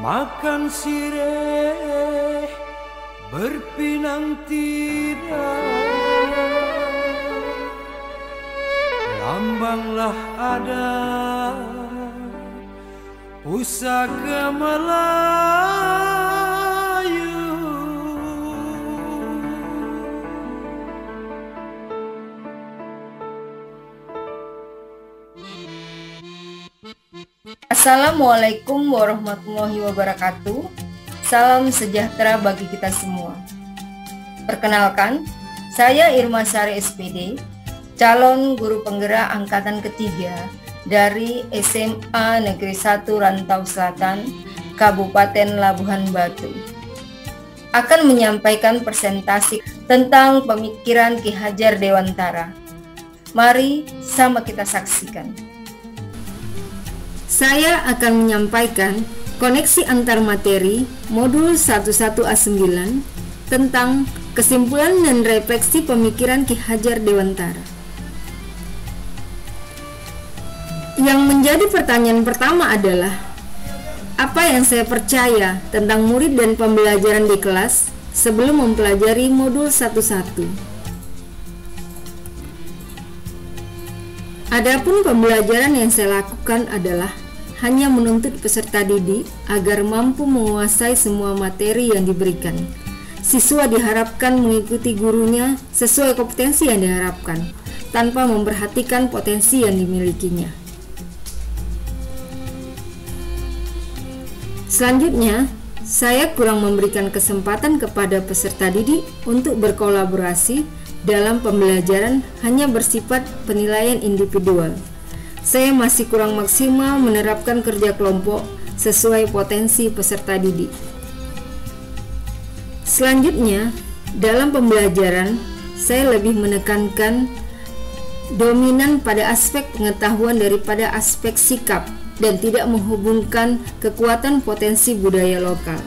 makan sireh berpinang tirai, lambanglah ada pusaka Melayu. Assalamualaikum warahmatullahi wabarakatuh. Salam sejahtera bagi kita semua. Perkenalkan, saya Irma Sari SPD, calon guru penggerak angkatan ketiga dari SMA Negeri 1 Rantau Selatan, Kabupaten Labuhan Batu. Akan menyampaikan presentasi tentang pemikiran Ki Hajar Dewantara. Mari sama kita saksikan. Saya akan menyampaikan koneksi antar materi modul 11A9 tentang kesimpulan dan refleksi pemikiran Ki Hajar Dewantara. Yang menjadi pertanyaan pertama adalah, apa yang saya percaya tentang murid dan pembelajaran di kelas sebelum mempelajari modul 11? Adapun pembelajaran yang saya lakukan adalah hanya menuntut peserta didik agar mampu menguasai semua materi yang diberikan. Siswa diharapkan mengikuti gurunya sesuai kompetensi yang diharapkan, tanpa memperhatikan potensi yang dimilikinya. Selanjutnya, saya kurang memberikan kesempatan kepada peserta didik untuk berkolaborasi dalam pembelajaran hanya bersifat penilaian individual. Saya masih kurang maksimal menerapkan kerja kelompok sesuai potensi peserta didik. Selanjutnya, dalam pembelajaran, saya lebih menekankan dominan pada aspek pengetahuan daripada aspek sikap dan tidak menghubungkan kekuatan potensi budaya lokal.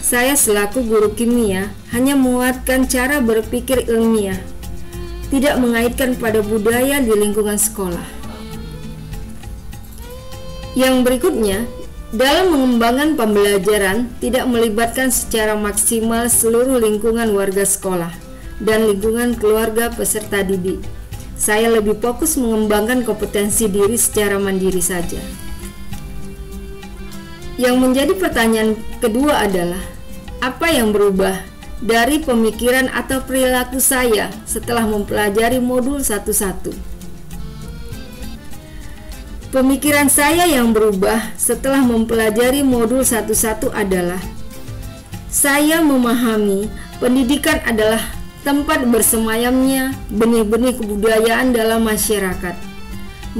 Saya selaku guru kimia hanya menguatkan cara berpikir ilmiah, tidak mengaitkan pada budaya di lingkungan sekolah. Yang berikutnya, dalam mengembangkan pembelajaran tidak melibatkan secara maksimal seluruh lingkungan warga sekolah dan lingkungan keluarga peserta didik. Saya lebih fokus mengembangkan kompetensi diri secara mandiri saja. Yang menjadi pertanyaan kedua adalah, apa yang berubah dari pemikiran atau perilaku saya setelah mempelajari modul 11? Pemikiran saya yang berubah setelah mempelajari modul 11 adalah, saya memahami pendidikan adalah tempat bersemayamnya benih-benih kebudayaan dalam masyarakat.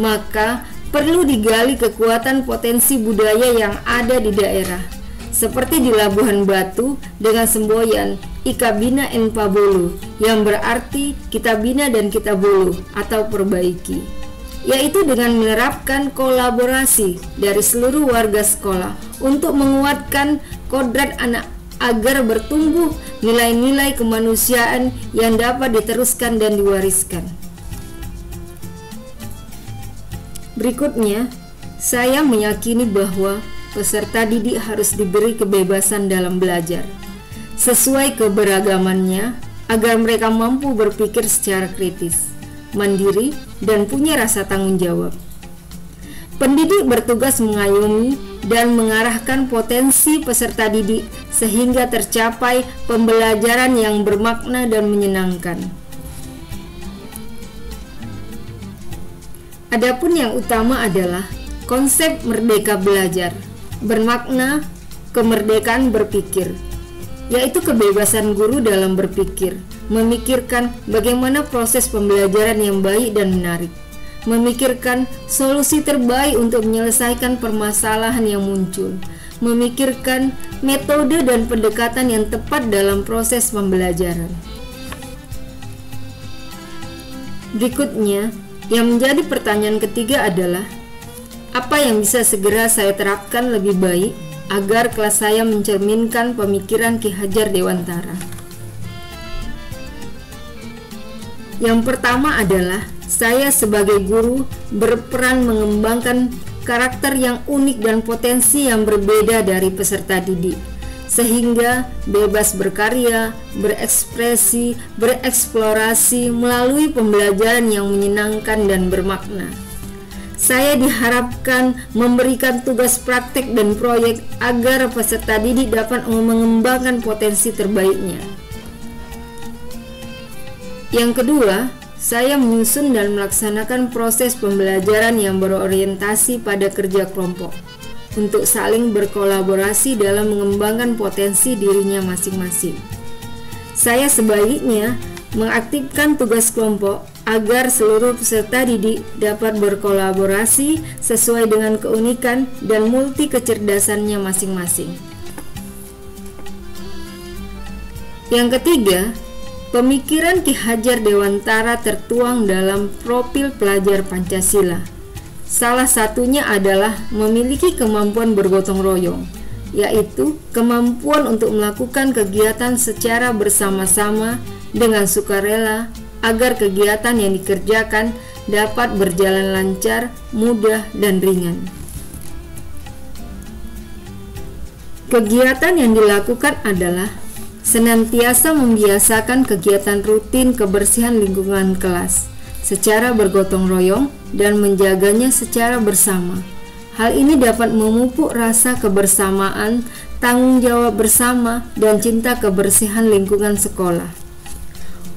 Maka perlu digali kekuatan potensi budaya yang ada di daerah, seperti di Labuhan Batu dengan semboyan Ika Bina en Pabolo, yang berarti kita bina dan kita bolo atau perbaiki, yaitu dengan menerapkan kolaborasi dari seluruh warga sekolah untuk menguatkan kodrat anak agar bertumbuh nilai-nilai kemanusiaan yang dapat diteruskan dan diwariskan. Berikutnya, saya meyakini bahwa peserta didik harus diberi kebebasan dalam belajar, sesuai keberagamannya, agar mereka mampu berpikir secara kritis, mandiri, dan punya rasa tanggung jawab. Pendidik bertugas mengayomi dan mengarahkan potensi peserta didik sehingga tercapai pembelajaran yang bermakna dan menyenangkan. Adapun yang utama adalah konsep merdeka belajar, bermakna kemerdekaan berpikir, yaitu kebebasan guru dalam berpikir, memikirkan bagaimana proses pembelajaran yang baik dan menarik, memikirkan solusi terbaik untuk menyelesaikan permasalahan yang muncul, memikirkan metode dan pendekatan yang tepat dalam proses pembelajaran. Berikutnya, yang menjadi pertanyaan ketiga adalah, apa yang bisa segera saya terapkan lebih baik agar kelas saya mencerminkan pemikiran Ki Hajar Dewantara? Yang pertama adalah, saya sebagai guru berperan mengembangkan karakter yang unik dan potensi yang berbeda dari peserta didik, sehingga bebas berkarya, berekspresi, bereksplorasi melalui pembelajaran yang menyenangkan dan bermakna. Saya diharapkan memberikan tugas praktek dan proyek agar peserta didik dapat mengembangkan potensi terbaiknya. Yang kedua, saya menyusun dan melaksanakan proses pembelajaran yang berorientasi pada kerja kelompok untuk saling berkolaborasi dalam mengembangkan potensi dirinya masing-masing. Saya sebaiknya mengaktifkan tugas kelompok agar seluruh peserta didik dapat berkolaborasi sesuai dengan keunikan dan multi kecerdasannya masing-masing. Yang ketiga, pemikiran Ki Hajar Dewantara tertuang dalam profil pelajar Pancasila. Salah satunya adalah memiliki kemampuan bergotong royong, yaitu kemampuan untuk melakukan kegiatan secara bersama-sama dengan sukarela agar kegiatan yang dikerjakan dapat berjalan lancar, mudah, dan ringan. Kegiatan yang dilakukan adalah senantiasa membiasakan kegiatan rutin kebersihan lingkungan kelas secara bergotong royong dan menjaganya secara bersama. Hal ini dapat memupuk rasa kebersamaan, tanggung jawab bersama, dan cinta kebersihan lingkungan sekolah.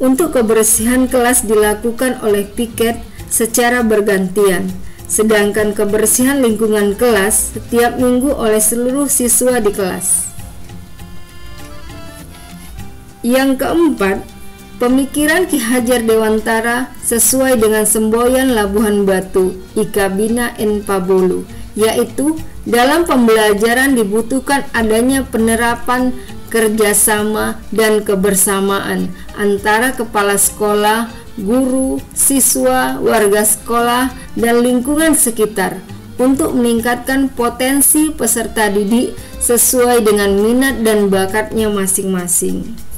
Untuk kebersihan kelas dilakukan oleh piket secara bergantian, sedangkan kebersihan lingkungan kelas setiap minggu oleh seluruh siswa di kelas. Yang keempat, pemikiran Ki Hajar Dewantara sesuai dengan semboyan Labuhan Batu Ika Bina en Pabolu, yaitu dalam pembelajaran dibutuhkan adanya penerapan kerjasama dan kebersamaan antara kepala sekolah, guru, siswa, warga sekolah, dan lingkungan sekitar untuk meningkatkan potensi peserta didik sesuai dengan minat dan bakatnya masing-masing.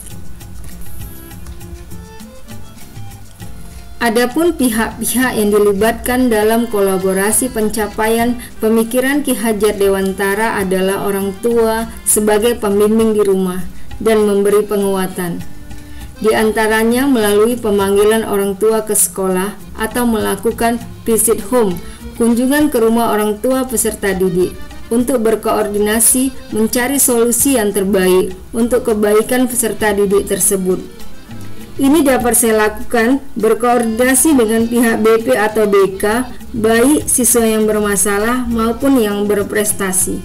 Adapun pihak-pihak yang dilibatkan dalam kolaborasi pencapaian pemikiran Ki Hajar Dewantara adalah orang tua sebagai pembimbing di rumah dan memberi penguatan. Di antaranya melalui pemanggilan orang tua ke sekolah atau melakukan visit home, kunjungan ke rumah orang tua peserta didik untuk berkoordinasi mencari solusi yang terbaik untuk kebaikan peserta didik tersebut. Ini dapat saya lakukan berkoordinasi dengan pihak BP atau BK, baik siswa yang bermasalah maupun yang berprestasi.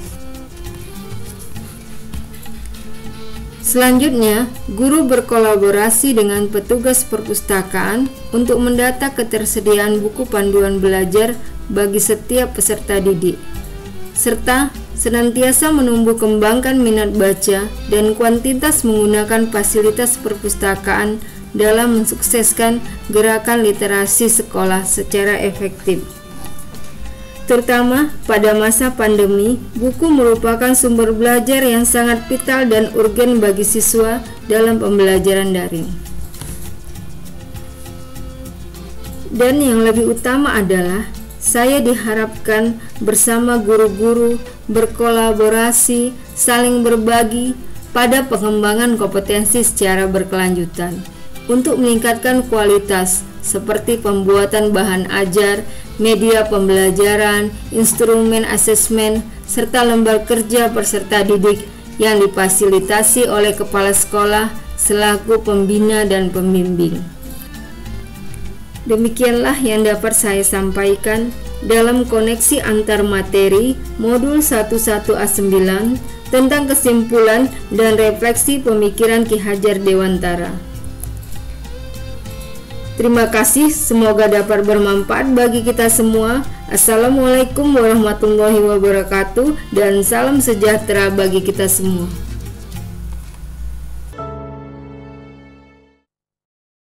Selanjutnya, guru berkolaborasi dengan petugas perpustakaan untuk mendata ketersediaan buku panduan belajar bagi setiap peserta didik, serta senantiasa menumbuh kembangkan minat baca dan kuantitas menggunakan fasilitas perpustakaan dalam mensukseskan gerakan literasi sekolah secara efektif. Terutama pada masa pandemi, buku merupakan sumber belajar yang sangat vital dan urgen bagi siswa dalam pembelajaran daring. Dan yang lebih utama adalah saya diharapkan bersama guru-guru berkolaborasi, saling berbagi pada pengembangan kompetensi secara berkelanjutan untuk meningkatkan kualitas seperti pembuatan bahan ajar, media pembelajaran, instrumen asesmen, serta lembar kerja peserta didik yang difasilitasi oleh kepala sekolah selaku pembina dan pembimbing. Demikianlah yang dapat saya sampaikan dalam koneksi antar materi modul 11A9 tentang kesimpulan dan refleksi pemikiran Ki Hajar Dewantara. Terima kasih, semoga dapat bermanfaat bagi kita semua. Assalamualaikum warahmatullahi wabarakatuh dan salam sejahtera bagi kita semua.